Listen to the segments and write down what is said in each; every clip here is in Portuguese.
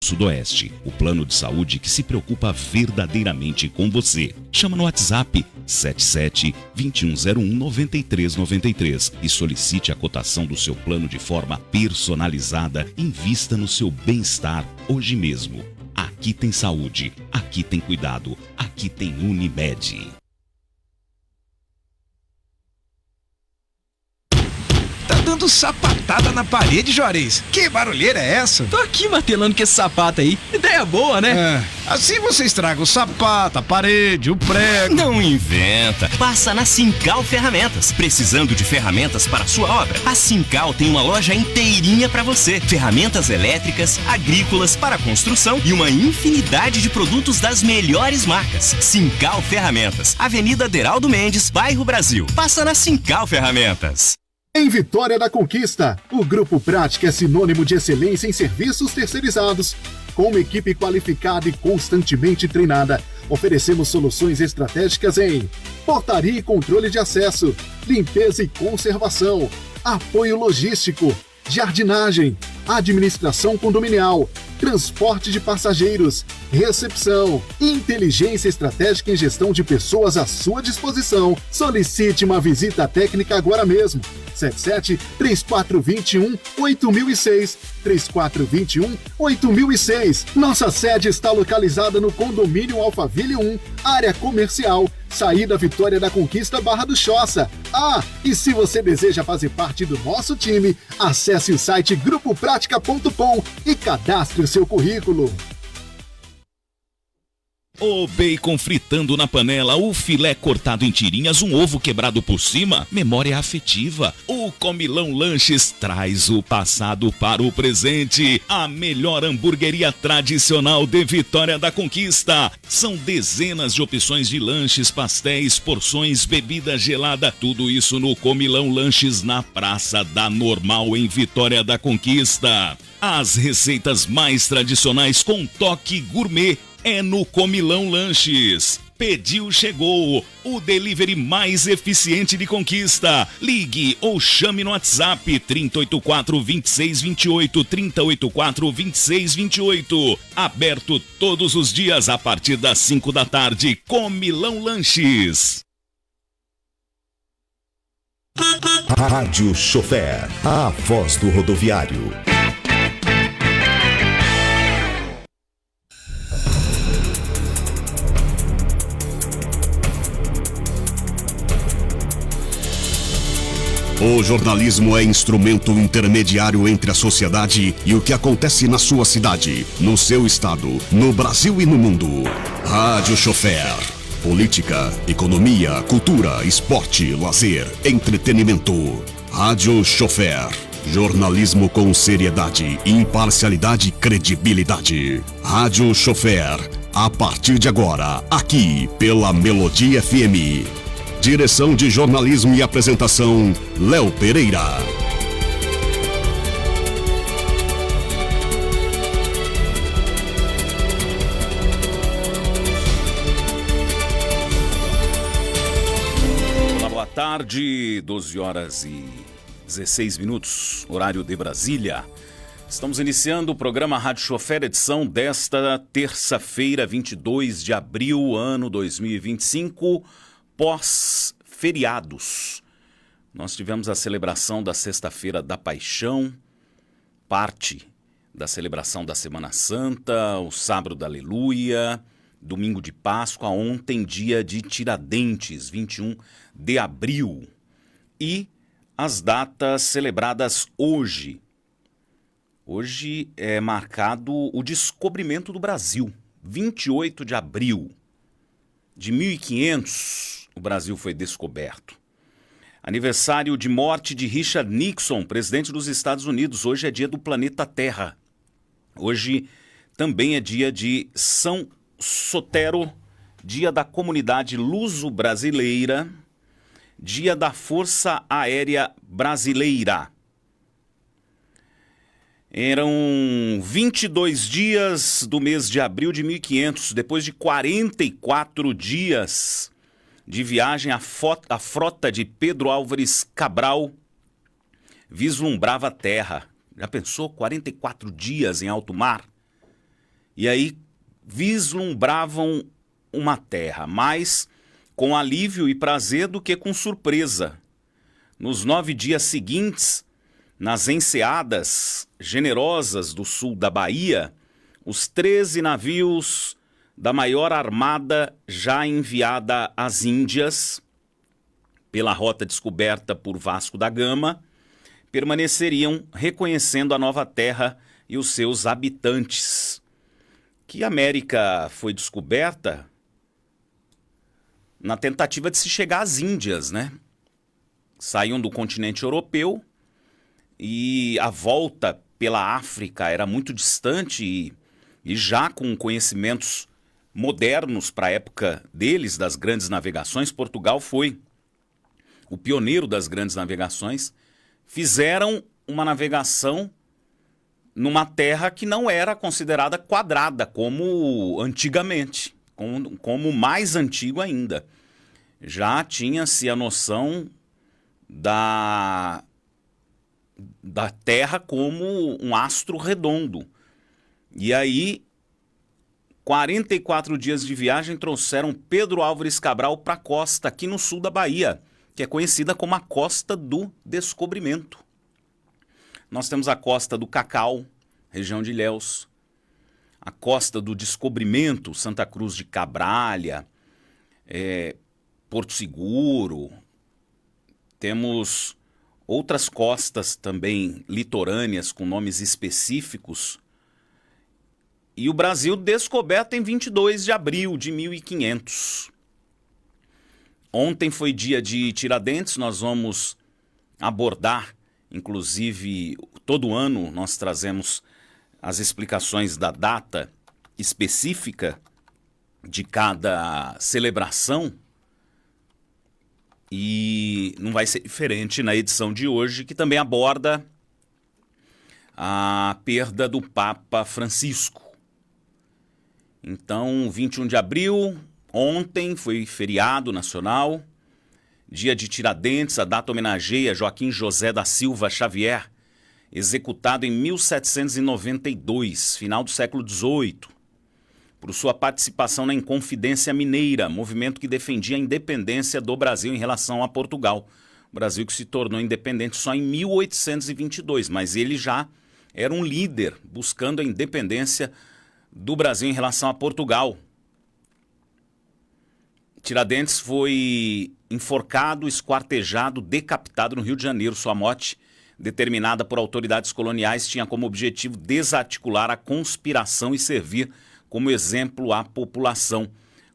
Sudoeste, o plano de saúde que se preocupa verdadeiramente com você. Chama no WhatsApp 77-2101-9393 e solicite a cotação do seu plano de forma personalizada. Invista no seu bem-estar hoje mesmo. Aqui tem saúde, aqui tem cuidado, aqui tem Unimed. Dando sapatada na parede, Juarez. Que barulheira é essa? Tô aqui martelando com esse sapato aí. Ideia boa, né? Assim você estraga o sapato, a parede, o prego. Não inventa. Passa na Sincal Ferramentas. Precisando de ferramentas para a sua obra? A Sincal tem uma loja inteirinha para você. Ferramentas elétricas, agrícolas, para construção e uma infinidade de produtos das melhores marcas. Sincal Ferramentas. Avenida Deraldo Mendes, bairro Brasil. Passa na Sincal Ferramentas. Em Vitória da Conquista, o Grupo Prática é sinônimo de excelência em serviços terceirizados. Com uma equipe qualificada e constantemente treinada, oferecemos soluções estratégicas em portaria e controle de acesso, limpeza e conservação, apoio logístico, jardinagem, administração condominial, transporte de passageiros, recepção, inteligência estratégica em gestão de pessoas à sua disposição. Solicite uma visita técnica agora mesmo. 77-3421-8006, 3421-8006. Nossa sede está localizada no condomínio Alphaville 1, área comercial, saída Vitória da Conquista, Barra do Choça. E se você deseja fazer parte do nosso time, acesse o site grupopratica.com e cadastre o seu currículo. O bacon fritando na panela, o filé cortado em tirinhas, um ovo quebrado por cima, memória afetiva. O Comilão Lanches traz o passado para o presente. A melhor hamburgueria tradicional de Vitória da Conquista. São dezenas de opções de lanches, pastéis, porções, bebida gelada. Tudo isso no Comilão Lanches na Praça da Normal em Vitória da Conquista. As receitas mais tradicionais com toque gourmet é no Comilão Lanches. Pediu, chegou. O delivery mais eficiente de Conquista. Ligue ou chame no WhatsApp 3084-2628, 3084-2628. Aberto todos os dias a partir das 5 da tarde. Comilão Lanches. Rádio Chofer, a voz do rodoviário. O jornalismo é instrumento intermediário entre a sociedade e o que acontece na sua cidade, no seu estado, no Brasil e no mundo. Rádio Chofer. Política, economia, cultura, esporte, lazer, entretenimento. Rádio Chofer. Jornalismo com seriedade, imparcialidade e credibilidade. Rádio Chofer. A partir de agora, aqui pela Melodia FM. Direção de jornalismo e apresentação, Léo Pereira. Olá, boa tarde, 12 horas e 16 minutos, horário de Brasília. Estamos iniciando o programa Rádio Chofer, edição desta terça-feira, 22 de abril, ano 2025. Pós-feriados. Nós tivemos a celebração da Sexta-feira da Paixão, parte da celebração da Semana Santa, o Sábado da Aleluia, Domingo de Páscoa, ontem dia de Tiradentes, 21 de abril. E as datas celebradas hoje. Hoje é marcado o descobrimento do Brasil, 28 de abril de 1500. O Brasil foi descoberto. Aniversário de morte de Richard Nixon, presidente dos Estados Unidos. Hoje é dia do planeta Terra. Hoje também é dia de São Sotero, dia da comunidade luso-brasileira, dia da Força Aérea Brasileira. Eram 22 dias do mês de abril de 1500, depois de 44 dias de viagem, a frota de Pedro Álvares Cabral vislumbrava a terra. Já pensou? 44 dias em alto mar? E aí vislumbravam uma terra, mais com alívio e prazer do que com surpresa. Nos 9 dias seguintes, nas enseadas generosas do sul da Bahia, os 13 navios da maior armada já enviada às Índias, pela rota descoberta por Vasco da Gama, permaneceriam reconhecendo a nova terra e os seus habitantes. Que a América foi descoberta na tentativa de se chegar às Índias, né? Saíam do continente europeu e a volta pela África era muito distante e já com conhecimentos modernos para a época deles, das grandes navegações. Portugal foi o pioneiro das grandes navegações. Fizeram uma navegação numa terra que não era considerada quadrada, como antigamente, como mais antigo ainda. Já tinha-se a noção da Terra como um astro redondo. E aí, 44 dias de viagem trouxeram Pedro Álvares Cabral para a costa, aqui no sul da Bahia, que é conhecida como a Costa do Descobrimento. Nós temos a Costa do Cacau, região de Ilhéus, a Costa do Descobrimento, Santa Cruz de Cabralha, Porto Seguro. Temos outras costas também litorâneas com nomes específicos. E o Brasil descoberto em 22 de abril de 1500. Ontem foi dia de Tiradentes, nós vamos abordar, inclusive, todo ano nós trazemos as explicações da data específica de cada celebração. E não vai ser diferente na edição de hoje, que também aborda a perda do Papa Francisco. Então, 21 de abril, ontem foi feriado nacional, dia de Tiradentes, a data homenageia Joaquim José da Silva Xavier, executado em 1792, final do século XVIII, por sua participação na Inconfidência Mineira, movimento que defendia a independência do Brasil em relação a Portugal. O Brasil que se tornou independente só em 1822, mas ele já era um líder buscando a independência do Brasil em relação a Portugal. Tiradentes foi enforcado, esquartejado, decapitado no Rio de Janeiro. Sua morte, determinada por autoridades coloniais, tinha como objetivo desarticular a conspiração e servir como exemplo à população.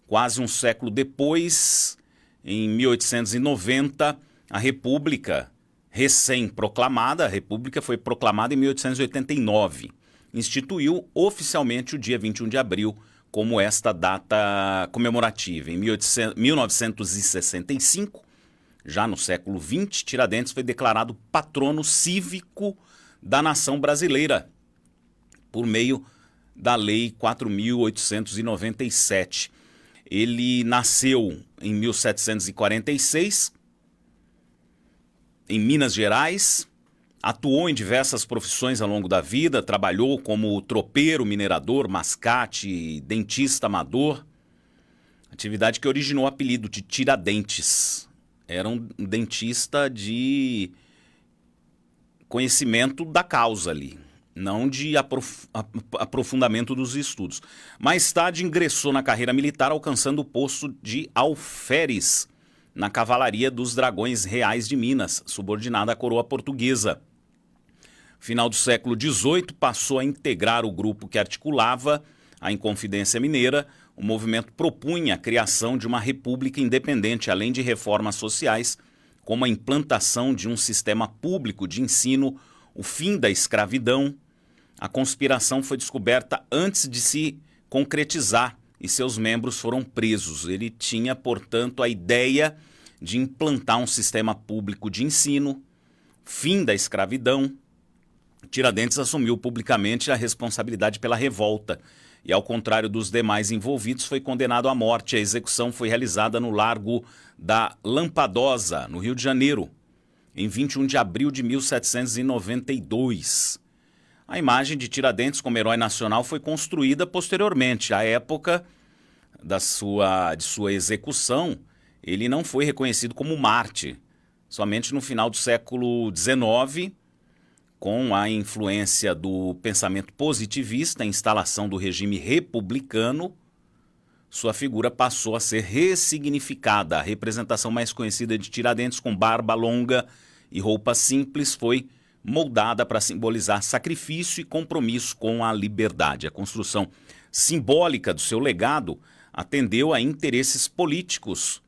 Quase um século depois, em 1890, a República recém-proclamada, a República foi proclamada em 1889, instituiu oficialmente o dia 21 de abril como esta data comemorativa. Em 1965, já no século XX, Tiradentes foi declarado patrono cívico da nação brasileira, por meio da Lei 4.897. Ele nasceu em 1746, em Minas Gerais, atuou em diversas profissões ao longo da vida, trabalhou como tropeiro, minerador, mascate, dentista amador, atividade que originou o apelido de Tiradentes. Era um dentista de conhecimento da causa ali, não de aprofundamento dos estudos. Mais tarde ingressou na carreira militar, alcançando o posto de alferes na Cavalaria dos Dragões Reais de Minas, subordinada à coroa portuguesa. Final do século XVIII, passou a integrar o grupo que articulava a Inconfidência Mineira. O movimento propunha a criação de uma república independente, além de reformas sociais, como a implantação de um sistema público de ensino, o fim da escravidão. A conspiração foi descoberta antes de se concretizar e seus membros foram presos. Ele tinha, portanto, a ideia de implantar um sistema público de ensino, fim da escravidão. Tiradentes assumiu publicamente a responsabilidade pela revolta e, ao contrário dos demais envolvidos, foi condenado à morte. A execução foi realizada no Largo da Lampadosa, no Rio de Janeiro, em 21 de abril de 1792. A imagem de Tiradentes como herói nacional foi construída posteriormente. À época de sua execução, ele não foi reconhecido como mártir. Somente no final do século XIX, com a influência do pensamento positivista, a instalação do regime republicano, sua figura passou a ser ressignificada. A representação mais conhecida de Tiradentes, com barba longa e roupa simples, foi moldada para simbolizar sacrifício e compromisso com a liberdade. A construção simbólica do seu legado atendeu a interesses políticos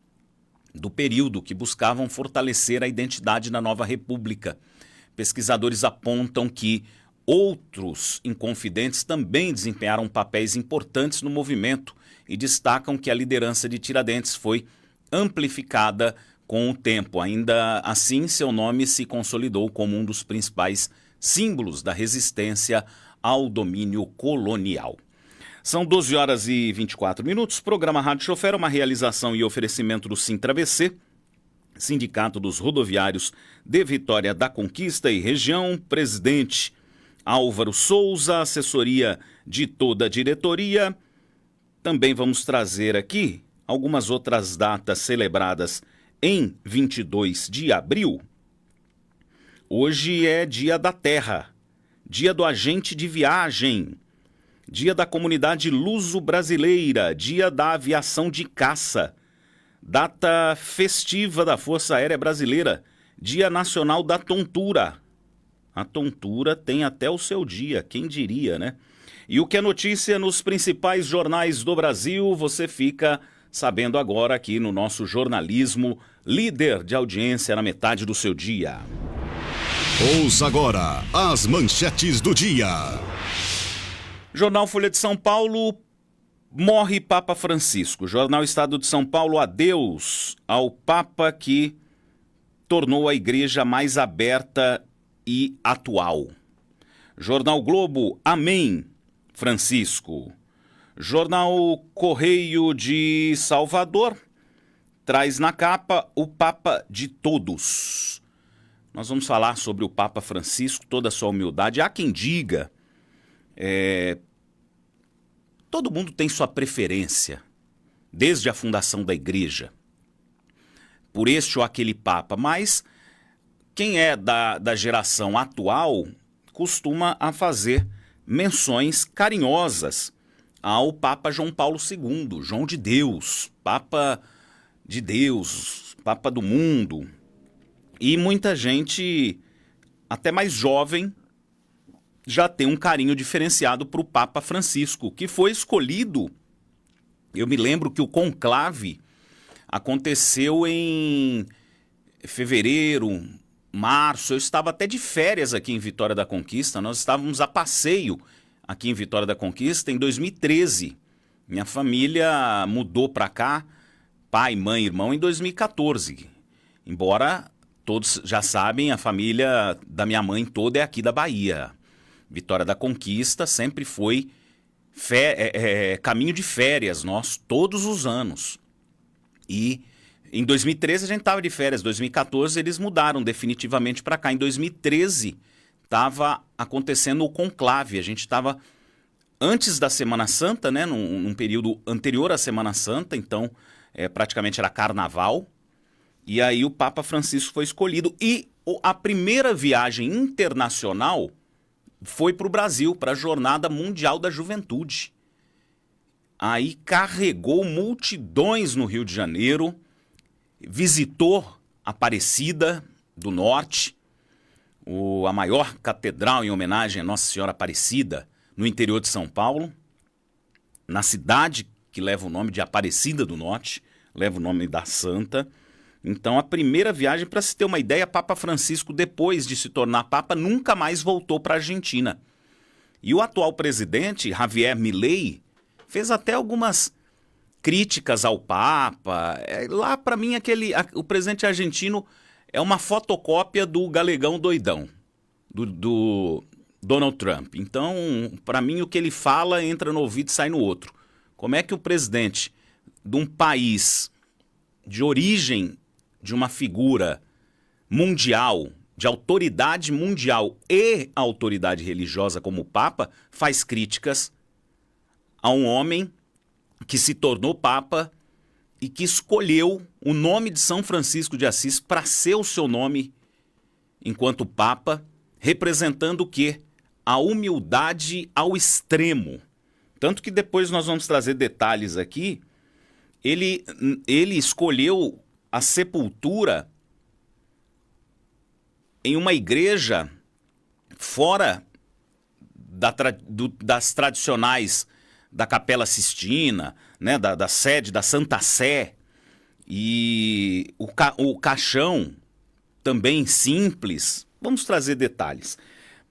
do período que buscavam fortalecer a identidade da nova república. Pesquisadores apontam que outros inconfidentes também desempenharam papéis importantes no movimento e destacam que a liderança de Tiradentes foi amplificada com o tempo. Ainda assim, seu nome se consolidou como um dos principais símbolos da resistência ao domínio colonial. São 12 horas e 24 minutos. Programa Rádio Chofer, uma realização e oferecimento do Sintravc, Sindicato dos Rodoviários de Vitória da Conquista e Região. Presidente Álvaro Souza, assessoria de toda a diretoria. Também vamos trazer aqui algumas outras datas celebradas em 22 de abril. Hoje é Dia da Terra, Dia do Agente de Viagem, Dia da Comunidade Luso-Brasileira, Dia da Aviação de Caça, data festiva da Força Aérea Brasileira, Dia Nacional da Tontura. A tontura tem até o seu dia, quem diria, né? E o que é notícia nos principais jornais do Brasil, você fica sabendo agora aqui no nosso jornalismo, líder de audiência na metade do seu dia. Ouça agora as manchetes do dia. Jornal Folha de São Paulo, morre Papa Francisco. Jornal Estado de São Paulo, adeus ao Papa que tornou a igreja mais aberta e atual. Jornal Globo, amém, Francisco. Jornal Correio de Salvador traz na capa o Papa de todos. Nós vamos falar sobre o Papa Francisco, toda a sua humildade. Há quem diga, todo mundo tem sua preferência, desde a fundação da igreja, por este ou aquele Papa, mas quem é da geração atual costuma a fazer menções carinhosas ao Papa João Paulo II, João de Deus, Papa de Deus, Papa do mundo. E muita gente, até mais jovem, já tem um carinho diferenciado para o Papa Francisco, que foi escolhido. Eu me lembro que o conclave aconteceu em fevereiro, março. Eu estava até de férias aqui em Vitória da Conquista, nós estávamos a passeio aqui em Vitória da Conquista em 2013. Minha família mudou para cá, pai, mãe, irmão, em 2014. Embora todos já sabem, a família da minha mãe toda é aqui da Bahia. Vitória da Conquista sempre foi caminho de férias nosso todos os anos. E em 2013 a gente estava de férias, em 2014 eles mudaram definitivamente para cá. Em 2013 estava acontecendo o conclave, a gente estava antes da Semana Santa, né, num período anterior à Semana Santa, então praticamente era carnaval, e aí o Papa Francisco foi escolhido, e a primeira viagem internacional foi para o Brasil, para a Jornada Mundial da Juventude. Aí carregou multidões no Rio de Janeiro, visitou Aparecida do Norte, a maior catedral em homenagem a Nossa Senhora Aparecida, no interior de São Paulo, na cidade que leva o nome de Aparecida do Norte, leva o nome da Santa. Então, a primeira viagem, para se ter uma ideia, Papa Francisco, depois de se tornar Papa, nunca mais voltou para a Argentina. E o atual presidente, Javier Milei, fez até algumas críticas ao Papa. Lá, para mim, o presidente argentino é uma fotocópia do galegão doidão, do Donald Trump. Então, para mim, o que ele fala entra no ouvido e sai no outro. Como é que o presidente de um país de origem de uma figura mundial de autoridade mundial e autoridade religiosa como o Papa, faz críticas a um homem que se tornou Papa e que escolheu o nome de São Francisco de Assis para ser o seu nome enquanto Papa, representando o quê? A humildade ao extremo. Tanto que depois nós vamos trazer detalhes aqui. Ele escolheu a sepultura em uma igreja fora das tradicionais da Capela Sistina, né, da sede da Santa Sé, e o caixão também simples. Vamos trazer detalhes.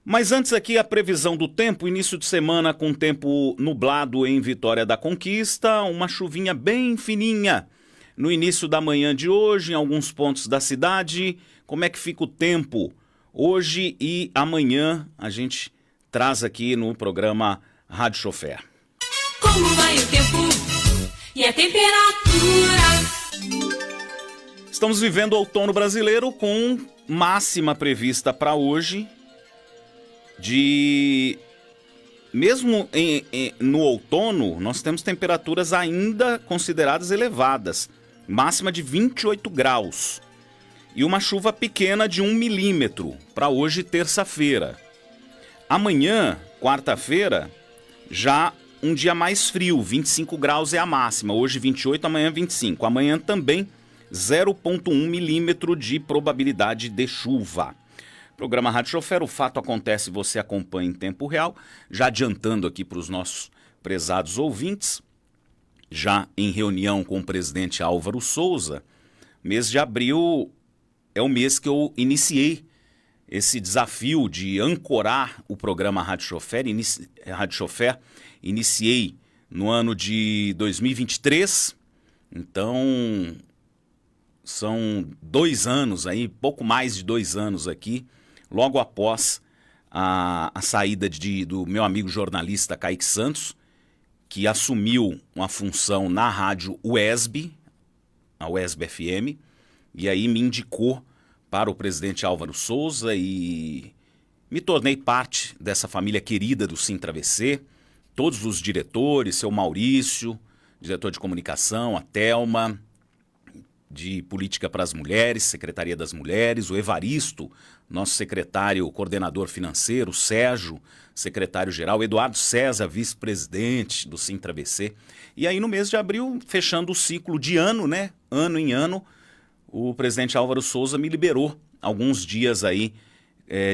Mas antes aqui a previsão do tempo, início de semana com tempo nublado em Vitória da Conquista, uma chuvinha bem fininha no início da manhã de hoje, em alguns pontos da cidade. Como é que fica o tempo hoje e amanhã? A gente traz aqui no programa Rádio Chofer. Como vai o tempo e a temperatura? Estamos vivendo o outono brasileiro com máxima prevista para hoje mesmo no outono, nós temos temperaturas ainda consideradas elevadas, máxima de 28 graus, e uma chuva pequena de 1 milímetro para hoje, terça-feira. Amanhã, quarta-feira, já um dia mais frio, 25 graus é a máxima, hoje 28, amanhã 25. Amanhã também 0,1 milímetro de probabilidade de chuva. Programa Rádio Chofer, o fato acontece, você acompanha em tempo real. Já adiantando aqui para os nossos prezados ouvintes, já em reunião com o presidente Álvaro Souza, mês de abril é o mês que eu iniciei esse desafio de ancorar o programa Rádio Chofer. Iniciei no ano de 2023, então são 2 anos aí, pouco mais de 2 anos aqui, logo após a saída do meu amigo jornalista Kaique Santos, que assumiu uma função na rádio UESB, a UESB FM, e aí me indicou para o presidente Álvaro Souza e me tornei parte dessa família querida do Sintra-VC, todos os diretores, seu Maurício, diretor de comunicação, a Thelma, de Política para as Mulheres, Secretaria das Mulheres, o Evaristo, nosso secretário coordenador financeiro, o Sérgio, secretário-geral, Eduardo César, vice-presidente do Sintra-VC. E aí no mês de abril, fechando o ciclo de ano, né? Ano em ano, o presidente Álvaro Souza me liberou alguns dias aí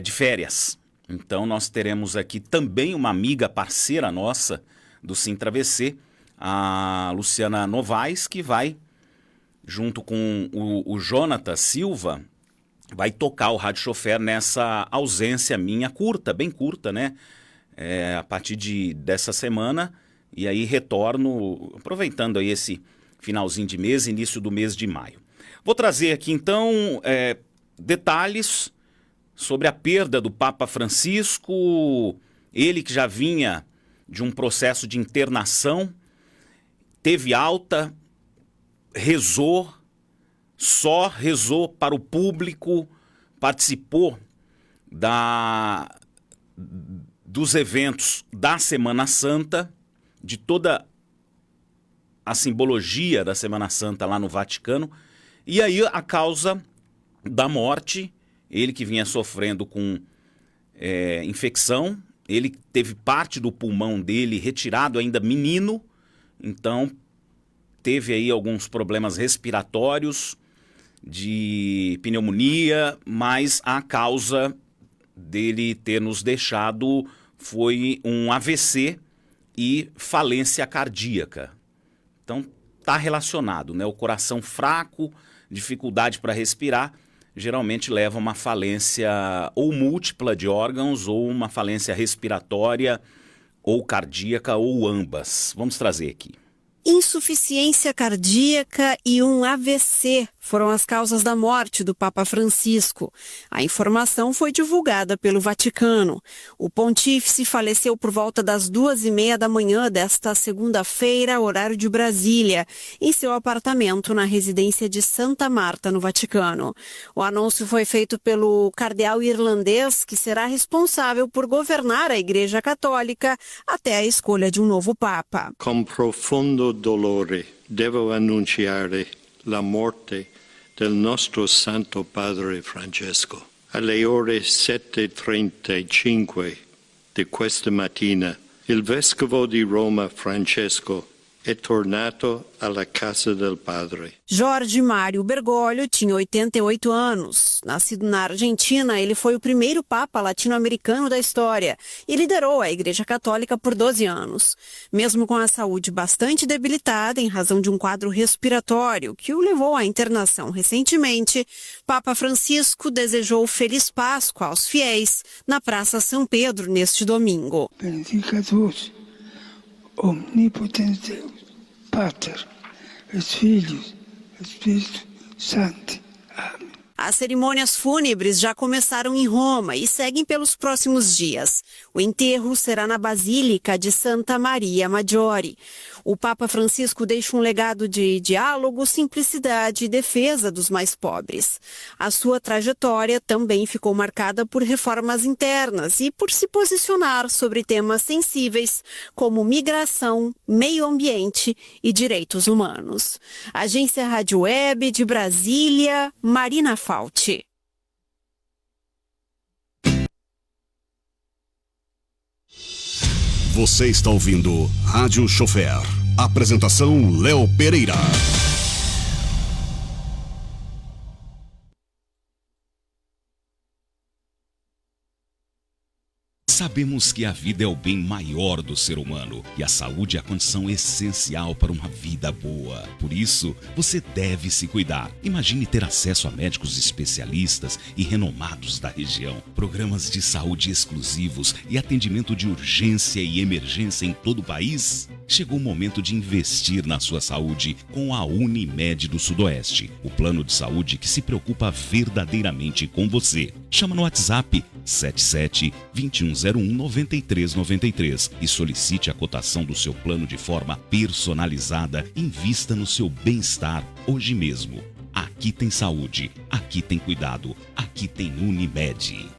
de férias. Então nós teremos aqui também uma amiga parceira nossa do Sintra-VC, a Luciana Novaes, que vai, junto com o Jonathan Silva, vai tocar o Rádio Chofer nessa ausência minha curta, bem curta, né? A partir dessa semana, e aí retorno, aproveitando aí esse finalzinho de mês, início do mês de maio. Vou trazer aqui então detalhes sobre a perda do Papa Francisco, ele que já vinha de um processo de internação, teve alta, rezou para o público, participou dos eventos da Semana Santa, de toda a simbologia da Semana Santa lá no Vaticano, e aí a causa da morte, ele que vinha sofrendo com infecção, ele teve parte do pulmão dele retirado ainda menino, então teve aí alguns problemas respiratórios, de pneumonia, mas a causa dele ter nos deixado foi um AVC e falência cardíaca. Então está relacionado, né? O coração fraco, dificuldade para respirar, geralmente leva a uma falência ou múltipla de órgãos, ou uma falência respiratória, ou cardíaca, ou ambas. Vamos trazer aqui. Insuficiência cardíaca e um AVC foram as causas da morte do Papa Francisco. A informação foi divulgada pelo Vaticano. O pontífice faleceu por volta das 2h30 da manhã desta segunda-feira, horário de Brasília, em seu apartamento na residência de Santa Marta, no Vaticano. O anúncio foi feito pelo cardeal irlandês, que será responsável por governar a Igreja Católica até a escolha de um novo Papa. Com profundo dolore, devo annunciare la morte del nostro Santo Padre Francesco. Alle ore 7:35 di questa mattina, il Vescovo di Roma Francesco è tornato alla casa del Padre. Jorge Mário Bergoglio tinha 88 anos. Nascido na Argentina, ele foi o primeiro Papa latino-americano da história e liderou a Igreja Católica por 12 anos. Mesmo com a saúde bastante debilitada em razão de um quadro respiratório que o levou à internação recentemente, Papa Francisco desejou Feliz Páscoa aos fiéis na Praça São Pedro neste domingo. Benedicatus omnipotens Deus, Pater, et Filius, et Spiritus Sancti. Amém. As cerimônias fúnebres já começaram em Roma e seguem pelos próximos dias. O enterro será na Basílica de Santa Maria Maggiore. O Papa Francisco deixa um legado de diálogo, simplicidade e defesa dos mais pobres. A sua trajetória também ficou marcada por reformas internas e por se posicionar sobre temas sensíveis como migração, meio ambiente e direitos humanos. Agência Rádio Web de Brasília, Marina Fauci. Você está ouvindo Rádio Chofer. Apresentação Léo Pereira. Sabemos que a vida é o bem maior do ser humano e a saúde é a condição essencial para uma vida boa. Por isso, você deve se cuidar. Imagine ter acesso a médicos especialistas e renomados da região, programas de saúde exclusivos e atendimento de urgência e emergência em todo o país. Chegou o momento de investir na sua saúde com a Unimed do Sudoeste, o plano de saúde que se preocupa verdadeiramente com você. Chama no WhatsApp 77-2101-9393 e solicite a cotação do seu plano de forma personalizada. Invista no seu bem-estar hoje mesmo. Aqui tem saúde, aqui tem cuidado, aqui tem Unimed.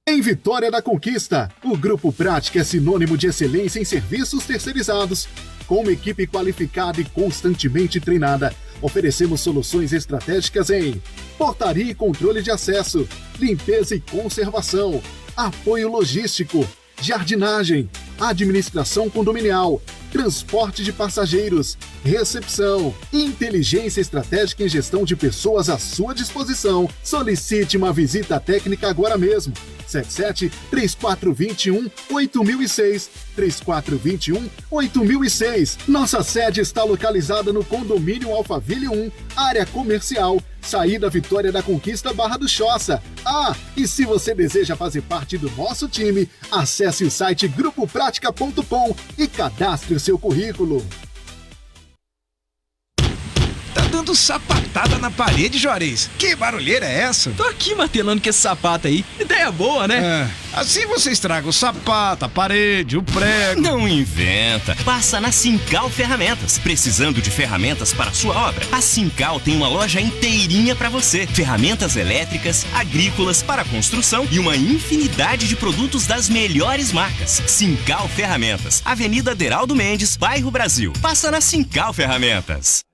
Em Vitória da Conquista, o Grupo Prática é sinônimo de excelência em serviços terceirizados. Com uma equipe qualificada e constantemente treinada, oferecemos soluções estratégicas em portaria e controle de acesso, limpeza e conservação, apoio logístico, jardinagem, administração condominial, transporte de passageiros, recepção, inteligência estratégica em gestão de pessoas à sua disposição. Solicite uma visita técnica agora mesmo. 77-3421-8006, 3421-8006. Nossa sede está localizada no condomínio Alphaville 1, área comercial, saída Vitória da Conquista, Barra do Choça. Ah, e se você deseja fazer parte do nosso time, acesse o site grupopratica.com e cadastre o seu currículo. Tá dando sapatada na parede, Juarez. Que barulheira é essa? Tô aqui martelando com esse sapato aí. Ideia boa, né? Assim você estraga o sapato, a parede, o prego. Não inventa. Passa na Sincal Ferramentas. Precisando de ferramentas para a sua obra? A Sincal tem uma loja inteirinha para você. Ferramentas elétricas, agrícolas, para construção e uma infinidade de produtos das melhores marcas. Sincal Ferramentas. Avenida Deraldo Mendes, bairro Brasil. Passa na Sincal Ferramentas.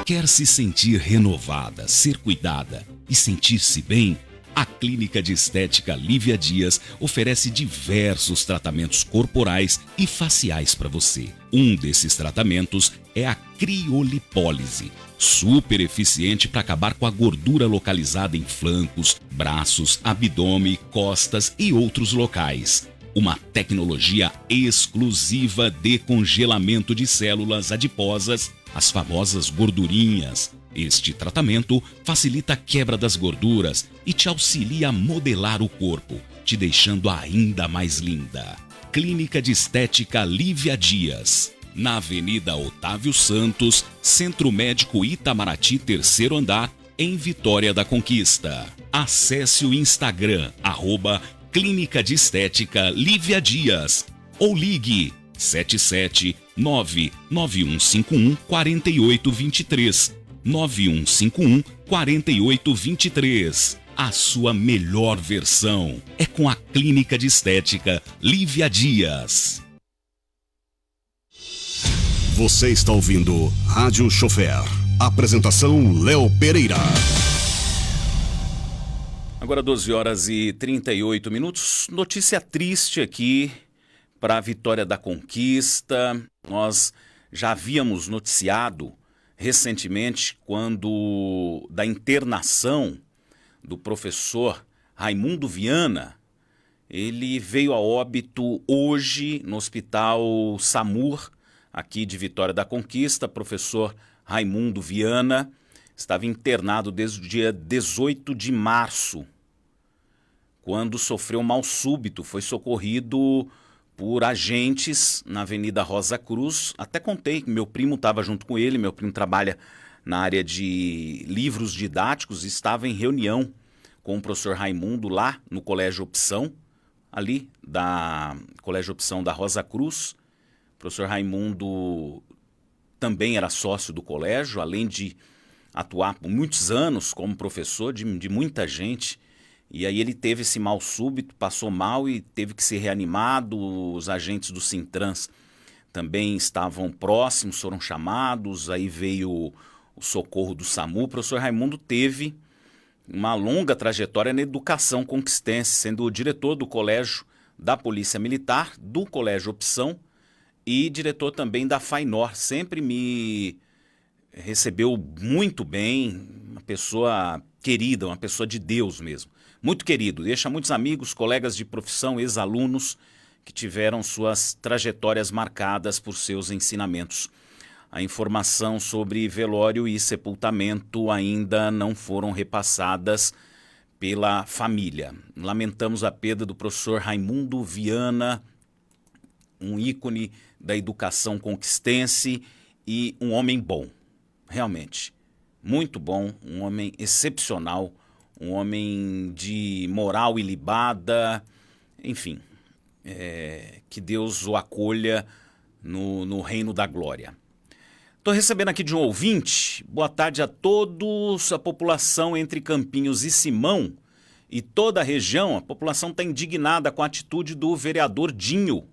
Quer se sentir renovada, ser cuidada e sentir-se bem? A Clínica de Estética Lívia Dias oferece diversos tratamentos corporais e faciais para você. Um desses tratamentos é a criolipólise, super eficiente para acabar com a gordura localizada em flancos, braços, abdômen, costas e outros locais. Uma tecnologia exclusiva de congelamento de células adiposas, as famosas gordurinhas. Este tratamento facilita a quebra das gorduras e te auxilia a modelar o corpo. te deixando ainda mais linda. Clínica de Estética Lívia Dias, na Avenida Otávio Santos, Centro Médico Itamaraty, 3º andar, em Vitória da Conquista. Acesse o Instagram, @Clínica de Estética Lívia Dias, ou ligue 77991514823, 91514823. A sua melhor versão é com a Clínica de Estética Lívia Dias. Você está ouvindo Rádio Chofer. Apresentação Léo Pereira. Agora 12h38. Notícia triste aqui para a Vitória da Conquista. Nós já havíamos noticiado recentemente da internação do professor Raimundo Viana. Ele veio a óbito hoje no Hospital SAMUR, aqui de Vitória da Conquista. Professor Raimundo Viana estava internado desde o dia 18 de março, quando sofreu um mal súbito. Foi socorrido por agentes na Avenida Rosa Cruz. Até contei que meu primo estava junto com ele. Meu primo trabalha na área de livros didáticos, estava em reunião com o professor Raimundo lá no Colégio Opção, ali da Colégio Opção da Rosa Cruz. O professor Raimundo também era sócio do colégio, além de atuar por muitos anos como professor de muita gente. E aí ele teve esse mal súbito, passou mal e teve que ser reanimado. Os agentes do Sintrans também estavam próximos, foram chamados, aí veio o socorro do SAMU. O professor Raimundo teve uma longa trajetória na educação conquistense, sendo o diretor do Colégio da Polícia Militar, do Colégio Opção e diretor também da FAINOR. Sempre me recebeu muito bem, uma pessoa querida, uma pessoa de Deus mesmo. Muito querido, deixa muitos amigos, colegas de profissão, ex-alunos que tiveram suas trajetórias marcadas por seus ensinamentos. A informação sobre velório e sepultamento ainda não foram repassadas pela família. Lamentamos a perda do professor Raimundo Viana, um ícone da educação conquistense e um homem bom, realmente, muito bom, um homem excepcional, um homem de moral ilibada, enfim, que Deus o acolha no reino da glória. Estou recebendo aqui de um ouvinte. Boa tarde a todos. A população entre Campinhos e Simão e toda a região, a população está indignada com a atitude do vereador Dinho.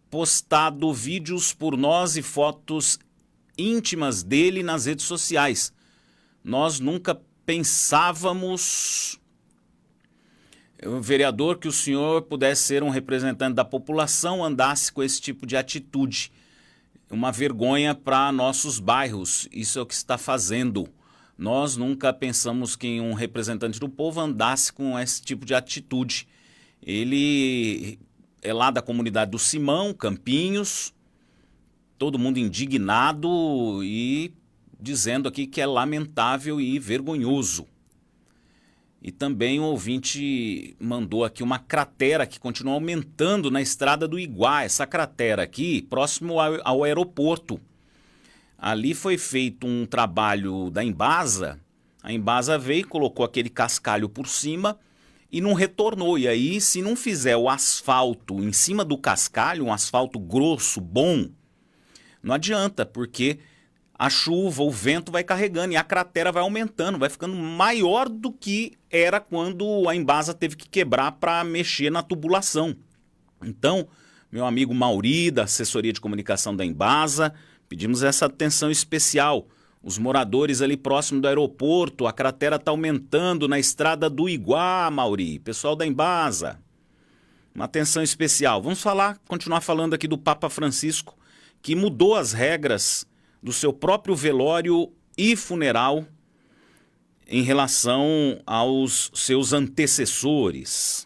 Postado vídeos por nós e fotos íntimas dele nas redes sociais. Nós nunca pensávamos, vereador, que o senhor pudesse ser um representante da população, andasse com esse tipo de atitude. Uma vergonha para nossos bairros, isso é o que está fazendo. Nós nunca pensamos que um representante do povo andasse com esse tipo de atitude. Ele é lá da comunidade do Simão, Campinhos, todo mundo indignado e dizendo aqui que é lamentável e vergonhoso. E também um ouvinte mandou aqui uma cratera que continua aumentando na estrada do Iguá. Essa cratera aqui, próximo ao aeroporto. Ali foi feito um trabalho da Embasa. A Embasa veio e colocou aquele cascalho por cima e não retornou. E aí, se não fizer o asfalto em cima do cascalho, um asfalto grosso, bom, não adianta, porque a chuva, o vento vai carregando e a cratera vai aumentando, vai ficando maior do que era quando a Embasa teve que quebrar para mexer na tubulação. Então, meu amigo Mauri, da assessoria de comunicação da Embasa, pedimos essa atenção especial. Os moradores ali próximo do aeroporto, a cratera está aumentando na estrada do Iguá, Mauri. Pessoal da Embasa, uma atenção especial. Vamos continuar falando aqui do Papa Francisco, que mudou as regras do seu próprio velório e funeral em relação aos seus antecessores.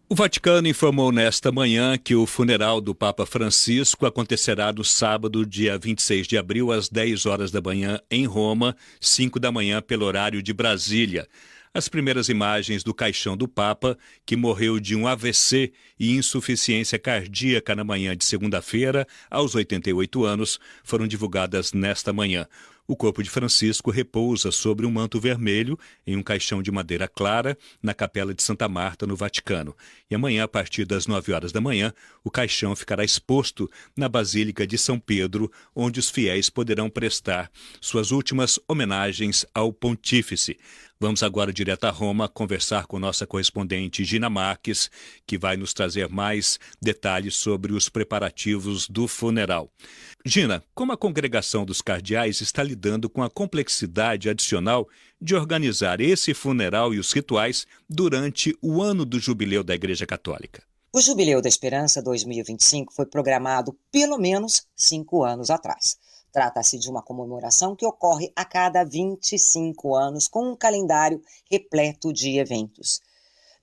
O Vaticano informou nesta manhã que o funeral do Papa Francisco acontecerá no sábado, dia 26 de abril, às 10 horas da manhã, em Roma, 5 da manhã, pelo horário de Brasília. as primeiras imagens do caixão do Papa, que morreu de um AVC e insuficiência cardíaca na manhã de segunda-feira, aos 88 anos, foram divulgadas nesta manhã. O corpo de Francisco repousa sobre um manto vermelho em um caixão de madeira clara na Capela de Santa Marta, no Vaticano. E amanhã, a partir das 9 horas da manhã, o caixão ficará exposto na Basílica de São Pedro, onde os fiéis poderão prestar suas últimas homenagens ao Pontífice. Vamos agora direto a Roma conversar com nossa correspondente Gina Marques, que vai nos trazer mais detalhes sobre os preparativos do funeral. Gina, como a congregação dos cardeais está lidando com a complexidade adicional de organizar esse funeral e os rituais durante o ano do jubileu da Igreja Católica? O Jubileu da Esperança 2025 foi programado pelo menos 5 anos atrás. Trata-se de uma comemoração que ocorre a cada 25 anos, com um calendário repleto de eventos.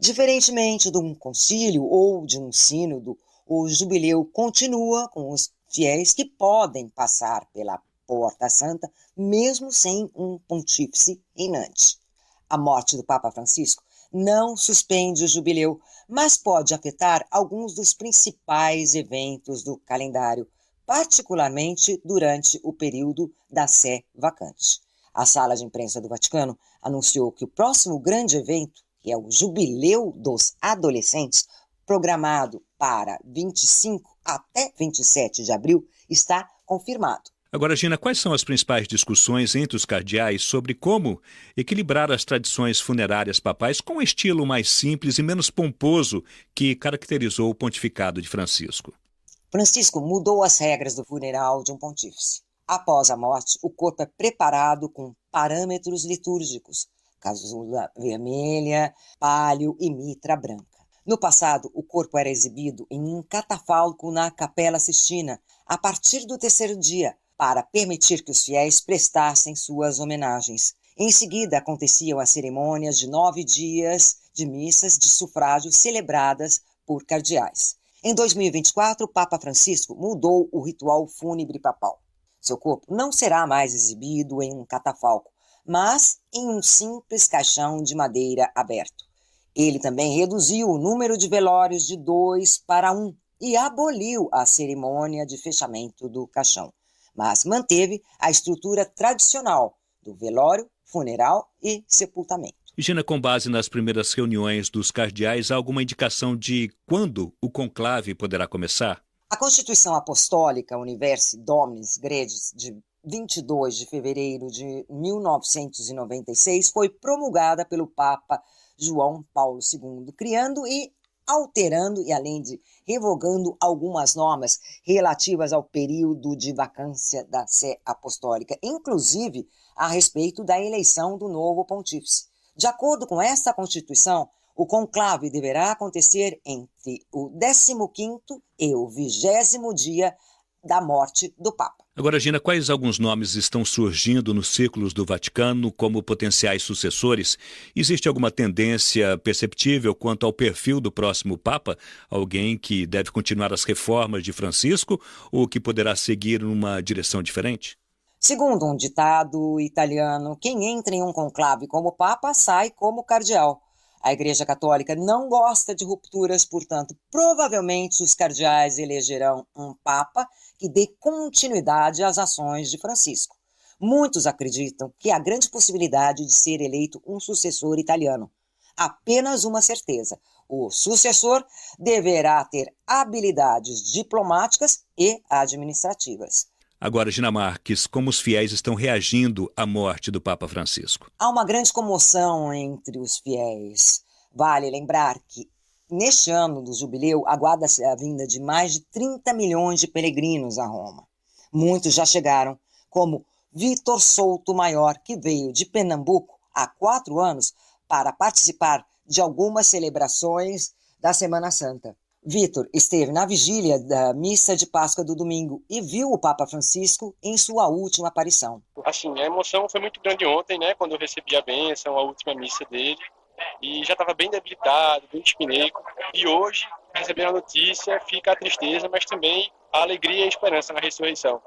Diferentemente de um concílio ou de um sínodo, o jubileu continua com os fiéis que podem passar pela Porta Santa, mesmo sem um pontífice reinante. A morte do Papa Francisco não suspende o jubileu, mas pode afetar alguns dos principais eventos do calendário, particularmente durante o período da sé vacante. A Sala de Imprensa do Vaticano anunciou que o próximo grande evento, que é o Jubileu dos Adolescentes, programado para 25 até 27 de abril, está confirmado. Agora, Gina, quais são as principais discussões entre os cardeais sobre como equilibrar as tradições funerárias papais com o estilo mais simples e menos pomposo que caracterizou o pontificado de Francisco? Francisco mudou as regras do funeral de um pontífice. Após a morte, o corpo é preparado com parâmetros litúrgicos, casula vermelha, pálio e mitra branca. No passado, o corpo era exibido em um catafalco na Capela Sistina, a partir do 3º dia, para permitir que os fiéis prestassem suas homenagens. Em seguida, aconteciam as cerimônias de 9 dias de missas de sufrágio celebradas por cardeais. Em 2024, o Papa Francisco mudou o ritual fúnebre papal. Seu corpo não será mais exibido em um catafalco, mas em um simples caixão de madeira aberto. Ele também reduziu o número de velórios de 2 para 1 e aboliu a cerimônia de fechamento do caixão, mas manteve a estrutura tradicional do velório, funeral e sepultamento. Gina, com base nas primeiras reuniões dos cardeais, há alguma indicação de quando o conclave poderá começar? A Constituição Apostólica Universi Dominis Gregis, de 22 de fevereiro de 1996, foi promulgada pelo Papa João Paulo II, criando e alterando, e além de revogando algumas normas relativas ao período de vacância da sé apostólica, inclusive a respeito da eleição do novo pontífice. De acordo com esta Constituição, o conclave deverá acontecer entre o 15º e o 20º dia da morte do Papa. Agora, Gina, quais alguns nomes estão surgindo nos círculos do Vaticano como potenciais sucessores? Existe alguma tendência perceptível quanto ao perfil do próximo Papa? Alguém que deve continuar as reformas de Francisco ou que poderá seguir numa direção diferente? Segundo um ditado italiano, quem entra em um conclave como Papa sai como cardeal. A Igreja Católica não gosta de rupturas, portanto, provavelmente os cardeais elegerão um Papa que dê continuidade às ações de Francisco. Muitos acreditam que há grande possibilidade de ser eleito um sucessor italiano. Apenas uma certeza: o sucessor deverá ter habilidades diplomáticas e administrativas. Agora, Gina Marques, como os fiéis estão reagindo à morte do Papa Francisco? Há uma grande comoção entre os fiéis. Vale lembrar que, neste ano do jubileu, aguarda-se a vinda de mais de 30 milhões de peregrinos a Roma. Muitos já chegaram, como Vitor Souto Maior, que veio de Pernambuco há 4 anos para participar de algumas celebrações da Semana Santa. Vitor esteve na vigília da missa de Páscoa do domingo e viu o Papa Francisco em sua última aparição. Assim, a emoção foi muito grande ontem, né, quando eu recebi a bênção, a última missa dele, e já estava bem debilitado, bem dispineico, e hoje, recebendo a notícia, fica a tristeza, mas também a alegria e a esperança na ressurreição.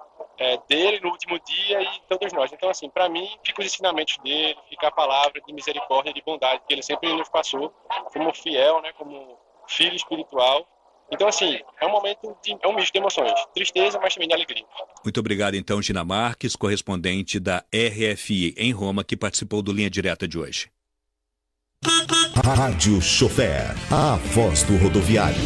dele no último dia e todos nós. Então, assim, para mim, fica os ensinamentos dele, fica a palavra de misericórdia e de bondade que ele sempre nos passou, como fiel, né, como filho espiritual. Então, assim, é um misto de emoções, tristeza, mas também de alegria. Muito obrigado, então, Gina Marques, correspondente da RFI em Roma, que participou do Linha Direta de hoje. Rádio Chofer, a voz do rodoviário.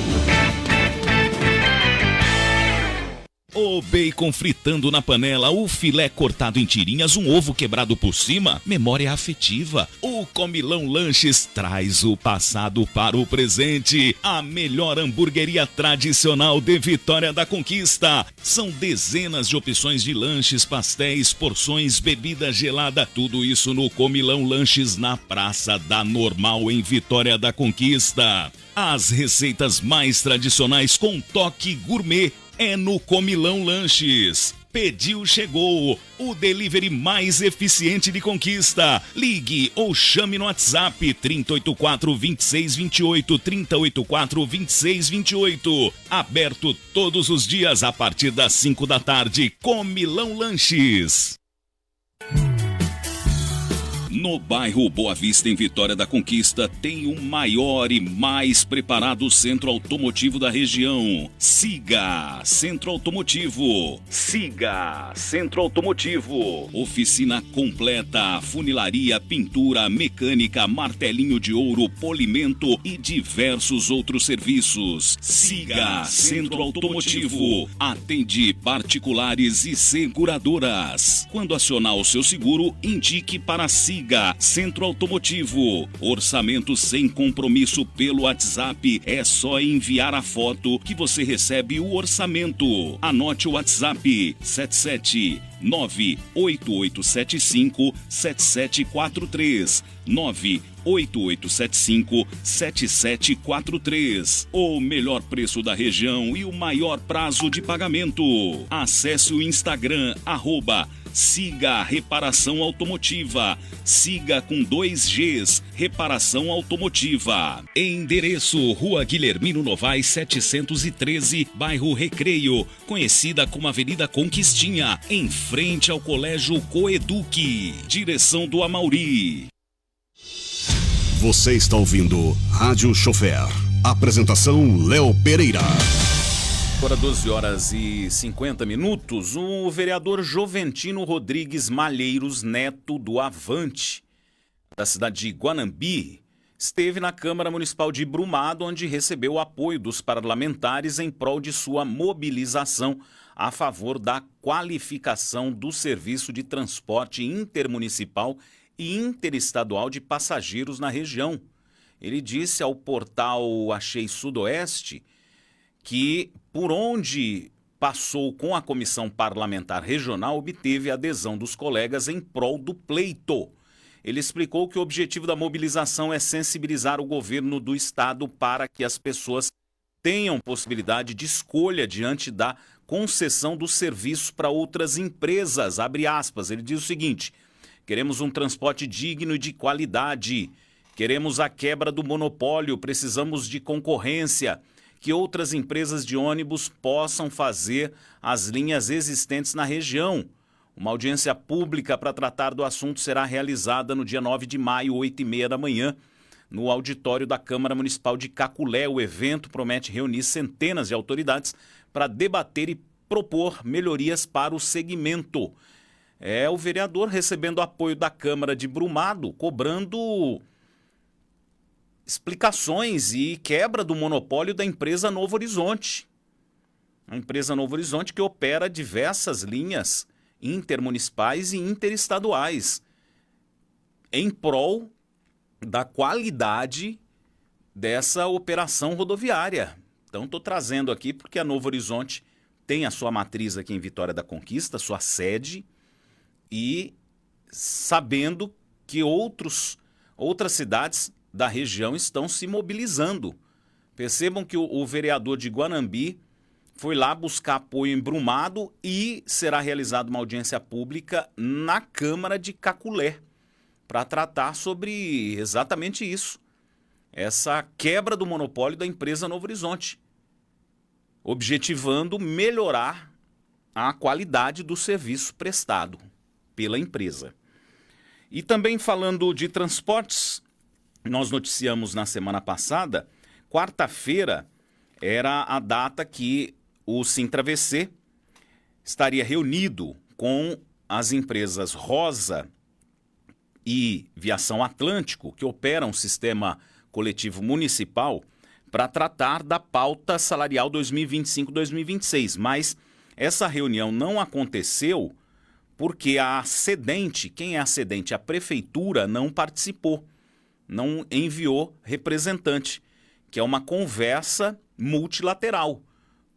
O bacon fritando na panela, o filé cortado em tirinhas, um ovo quebrado por cima, memória afetiva. O Comilão Lanches traz o passado para o presente. A melhor hamburgueria tradicional de Vitória da Conquista. São dezenas de opções de lanches, pastéis, porções, bebida gelada. Tudo isso no Comilão Lanches na Praça da Normal em Vitória da Conquista. As receitas mais tradicionais com toque gourmet é no Comilão Lanches. Pediu, chegou. O delivery mais eficiente de Conquista. Ligue ou chame no WhatsApp 3084-2628, 3084-2628. Aberto todos os dias a partir das 5 da tarde. Comilão Lanches. No bairro Boa Vista, em Vitória da Conquista, tem o maior e mais preparado centro automotivo da região. Siga Centro Automotivo. Siga Centro Automotivo. Oficina completa, funilaria, pintura, mecânica, martelinho de ouro, polimento e diversos outros serviços. Siga Centro Automotivo. Atende particulares e seguradoras. Quando acionar o seu seguro, indique para Siga Centro Automotivo. Orçamento sem compromisso pelo WhatsApp. É só enviar a foto que você recebe o orçamento. Anote o WhatsApp 77988757743 988757743. O melhor preço da região e o maior prazo de pagamento. Acesse o Instagram Siga Reparação Automotiva. Siga com 2 Gs, Reparação Automotiva. Endereço: Rua Guilhermino Novaes 713, bairro Recreio, conhecida como Avenida Conquistinha, em frente ao Colégio Coeduc. Direção do Amauri. Você está ouvindo Rádio Chofer. Apresentação: Léo Pereira. Agora 12 horas e 50 minutos, o vereador Joventino Rodrigues Malheiros Neto do Avante, da cidade de Guanambi, esteve na Câmara Municipal de Brumado, onde recebeu o apoio dos parlamentares em prol de sua mobilização a favor da qualificação do serviço de transporte intermunicipal e interestadual de passageiros na região. Ele disse ao portal Achei Sudoeste que, por onde passou com a Comissão Parlamentar Regional, obteve a adesão dos colegas em prol do pleito. Ele explicou que o objetivo da mobilização é sensibilizar o governo do estado para que as pessoas tenham possibilidade de escolha diante da concessão do serviço para outras empresas, abre aspas. Ele diz o seguinte: queremos um transporte digno e de qualidade, queremos a quebra do monopólio, precisamos de concorrência, que outras empresas de ônibus possam fazer as linhas existentes na região. Uma audiência pública para tratar do assunto será realizada no dia 9 de maio, 8h30 da manhã, no auditório da Câmara Municipal de Caculé. O evento promete reunir centenas de autoridades para debater e propor melhorias para o segmento. É o vereador recebendo apoio da Câmara de Brumado, cobrando explicações e quebra do monopólio da empresa Novo Horizonte. A empresa Novo Horizonte que opera diversas linhas intermunicipais e interestaduais em prol da qualidade dessa operação rodoviária. Então estou trazendo aqui porque a Novo Horizonte tem a sua matriz aqui em Vitória da Conquista, sua sede, e sabendo que outras cidades da região estão se mobilizando. Percebam que o vereador de Guanambi foi lá buscar apoio em Brumado e será realizada uma audiência pública na Câmara de Caculé para tratar sobre exatamente isso, essa quebra do monopólio da empresa Novo Horizonte, objetivando melhorar a qualidade do serviço prestado pela empresa. E também falando de transportes, nós noticiamos na semana passada, quarta-feira era a data que o Sintravc estaria reunido com as empresas Rosa e Viação Atlântico, que operam o sistema coletivo municipal, para tratar da pauta salarial 2025-2026. Mas essa reunião não aconteceu porque a cedente, quem é a cedente? A prefeitura não participou, não enviou representante, que é uma conversa multilateral.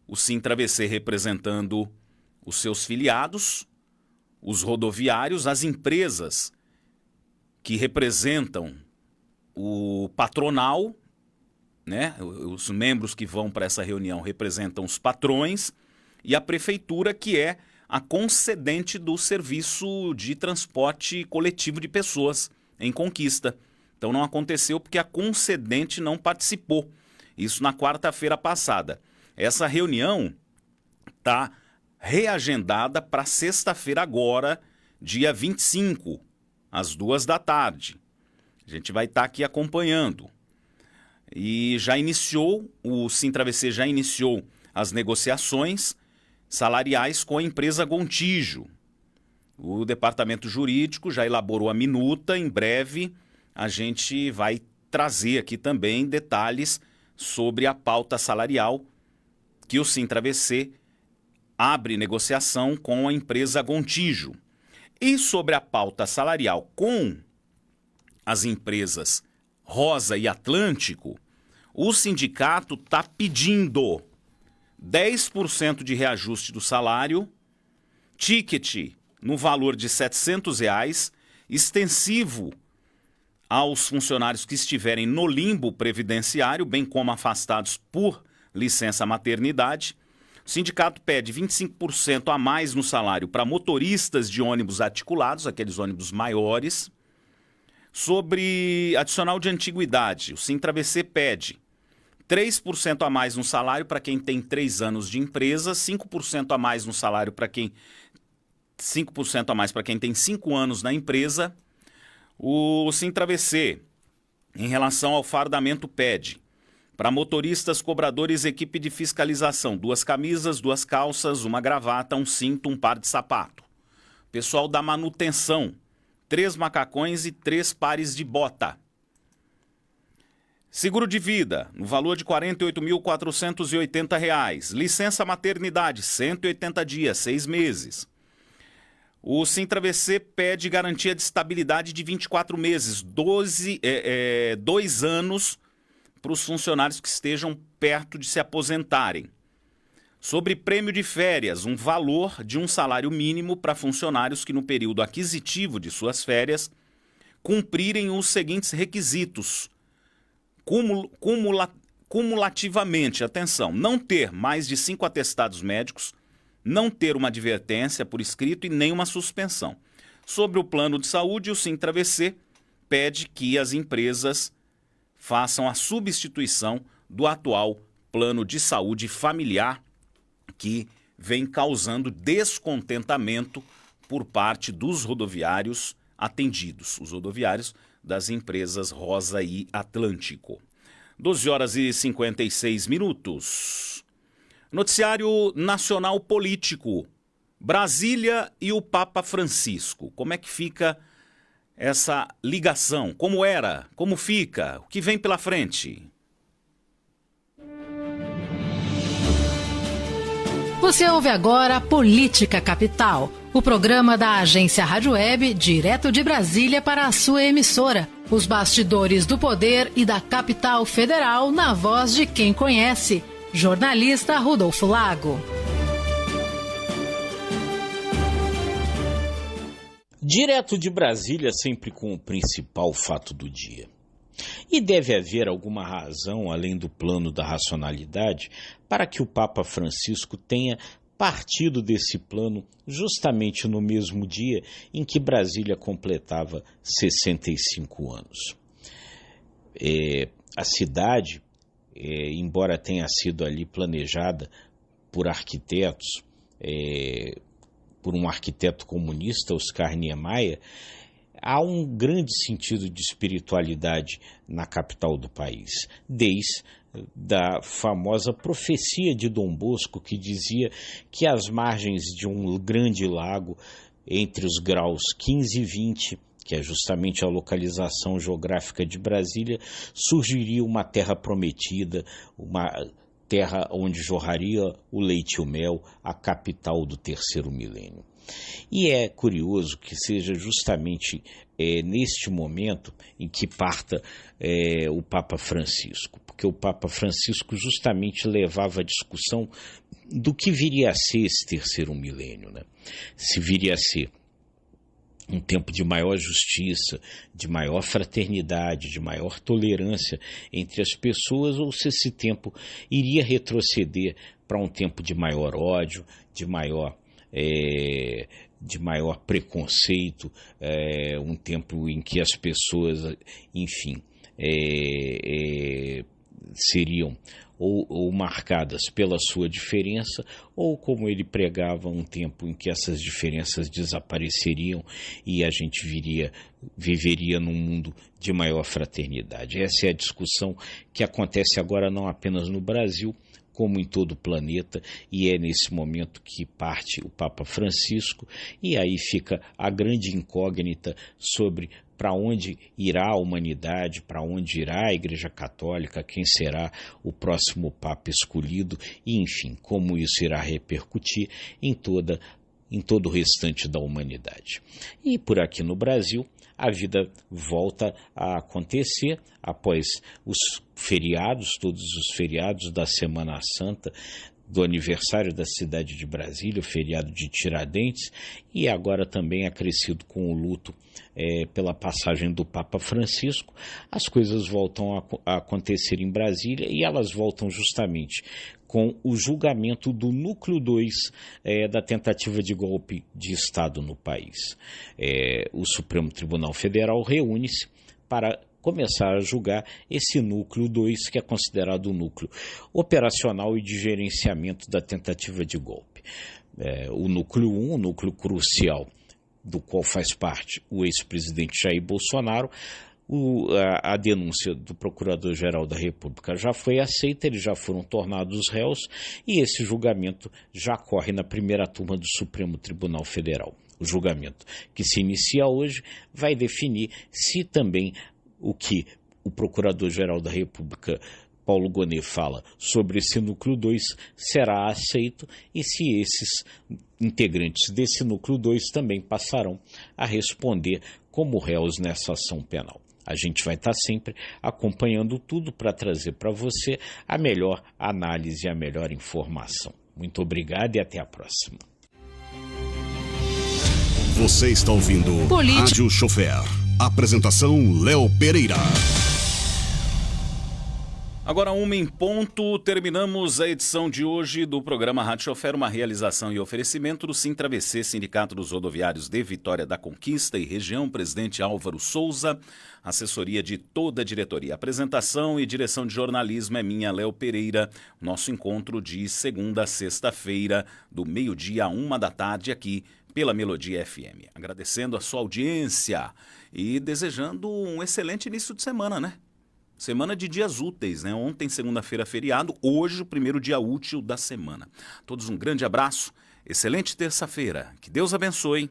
O Sintravc representando os seus filiados, os rodoviários, as empresas que representam o patronal, né? Os membros que vão para essa reunião representam os patrões, e a prefeitura, que é a concedente do serviço de transporte coletivo de pessoas em Conquista. Então não aconteceu porque a concedente não participou. Isso na quarta-feira passada. Essa reunião está reagendada para sexta-feira agora, dia 25, às 14h. A gente vai estar aqui acompanhando. E já iniciou, o Sintravc já iniciou as negociações salariais com a empresa Gontijo. O departamento jurídico já elaborou a minuta, em breve a gente vai trazer aqui também detalhes sobre a pauta salarial que o Sintravc abre negociação com a empresa Gontijo. E sobre a pauta salarial com as empresas Rosa e Atlântico, o sindicato está pedindo 10% de reajuste do salário, ticket no valor de R$ 700, extensivo aos funcionários que estiverem no limbo previdenciário, bem como afastados por licença maternidade. O sindicato pede 25% a mais no salário para motoristas de ônibus articulados, aqueles ônibus maiores. Sobre adicional de antiguidade, o Sintravc pede 3% a mais no salário para quem tem 3 anos de empresa, 5% a mais no salário para quem 5% a mais para quem tem 5 anos na empresa. O Sintravc, em relação ao fardamento, pede para motoristas, cobradores, equipe de fiscalização, 2 camisas, 2 calças, 1 gravata, 1 cinto, 1 par de sapato. Pessoal da manutenção, 3 macacões e 3 pares de bota. Seguro de vida, no valor de R$ 48.480. Licença maternidade, 180 dias, 6 meses. O Sintravc pede garantia de estabilidade de 24 meses, 2 anos para os funcionários que estejam perto de se aposentarem. Sobre prêmio de férias, um valor de um salário mínimo para funcionários que no período aquisitivo de suas férias cumprirem os seguintes requisitos. Cumulativamente, atenção, não ter mais de 5 atestados médicos, não ter uma advertência por escrito e nem uma suspensão. Sobre o plano de saúde, o Sintravc pede que as empresas façam a substituição do atual plano de saúde familiar, que vem causando descontentamento por parte dos rodoviários atendidos, os rodoviários das empresas Rosa e Atlântico. 12h56. Noticiário Nacional Político. Brasília e o Papa Francisco. Como é que fica essa ligação? Como era? Como fica? O que vem pela frente? Você ouve agora Política Capital, o programa da agência Rádio Web, direto de Brasília para a sua emissora. Os bastidores do poder e da capital federal na voz de quem conhece. Jornalista Rodolfo Lago. Direto de Brasília, sempre com o principal fato do dia. E deve haver alguma razão, além do plano da racionalidade, para que o Papa Francisco tenha partido desse plano justamente no mesmo dia em que Brasília completava 65 anos. A cidade, embora tenha sido ali planejada por arquitetos por um arquiteto comunista, Oscar Niemeyer, há um grande sentido de espiritualidade na capital do país, desde da famosa profecia de Dom Bosco, que dizia que às margens de um grande lago, entre os graus 15 e 20, que é justamente a localização geográfica de Brasília, surgiria uma terra prometida, uma terra onde jorraria o leite e o mel, a capital do terceiro milênio. E é curioso que seja justamente neste momento em que parta o Papa Francisco, porque o Papa Francisco justamente levava a discussão do que viria a ser esse terceiro milênio, né? Se viria a ser um tempo de maior justiça, de maior fraternidade, de maior tolerância entre as pessoas, ou se esse tempo iria retroceder para um tempo de maior ódio, de maior preconceito, um tempo em que as pessoas, enfim, seriam ou marcadas pela sua diferença, ou, como ele pregava, um tempo em que essas diferenças desapareceriam e a gente viveria num mundo de maior fraternidade. Essa é a discussão que acontece agora não apenas no Brasil, como em todo o planeta, e é nesse momento que parte o Papa Francisco, e aí fica a grande incógnita sobre para onde irá a humanidade, para onde irá a Igreja Católica, quem será o próximo Papa escolhido, e enfim, como isso irá repercutir em todo o restante da humanidade. E por aqui no Brasil, a vida volta a acontecer após os feriados, todos os feriados da Semana Santa, do aniversário da cidade de Brasília, o feriado de Tiradentes, e agora também acrescido com o luto pela passagem do Papa Francisco. As coisas voltam a acontecer em Brasília, e elas voltam justamente com o julgamento do núcleo 2 da tentativa de golpe de Estado no país. O Supremo Tribunal Federal reúne-se para começar a julgar esse núcleo 2, que é considerado o núcleo operacional e de gerenciamento da tentativa de golpe. O núcleo 1, o núcleo crucial, do qual faz parte o ex-presidente Jair Bolsonaro. A denúncia do Procurador-Geral da República já foi aceita, eles já foram tornados réus, e esse julgamento já corre na primeira turma do Supremo Tribunal Federal. O julgamento que se inicia hoje vai definir se também o que o Procurador-Geral da República, Paulo Gonet, fala sobre esse núcleo 2 será aceito, e se esses integrantes desse núcleo 2 também passarão a responder como réus nessa ação penal. A gente vai estar sempre acompanhando tudo para trazer para você a melhor análise e a melhor informação. Muito obrigado e até a próxima. Você está ouvindo Rádio Chofer. Apresentação Léo Pereira. Agora 1 em ponto, terminamos a edição de hoje do programa Rádio Chofer, uma realização e oferecimento do Sintravc, Sindicato dos Rodoviários de Vitória da Conquista e Região, presidente Álvaro Souza, assessoria de toda a diretoria. Apresentação e direção de jornalismo é minha, Léo Pereira. Nosso encontro de segunda a sexta-feira, do meio-dia a 1h aqui pela Melodia FM. Agradecendo a sua audiência e desejando um excelente início de semana, né? Semana de dias úteis, né? Ontem, segunda-feira, feriado. Hoje, o primeiro dia útil da semana. Todos um grande abraço. Excelente terça-feira. Que Deus abençoe.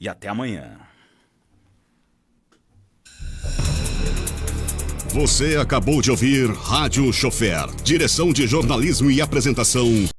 E até amanhã. Você acabou de ouvir Rádio Chofer. Direção de jornalismo e apresentação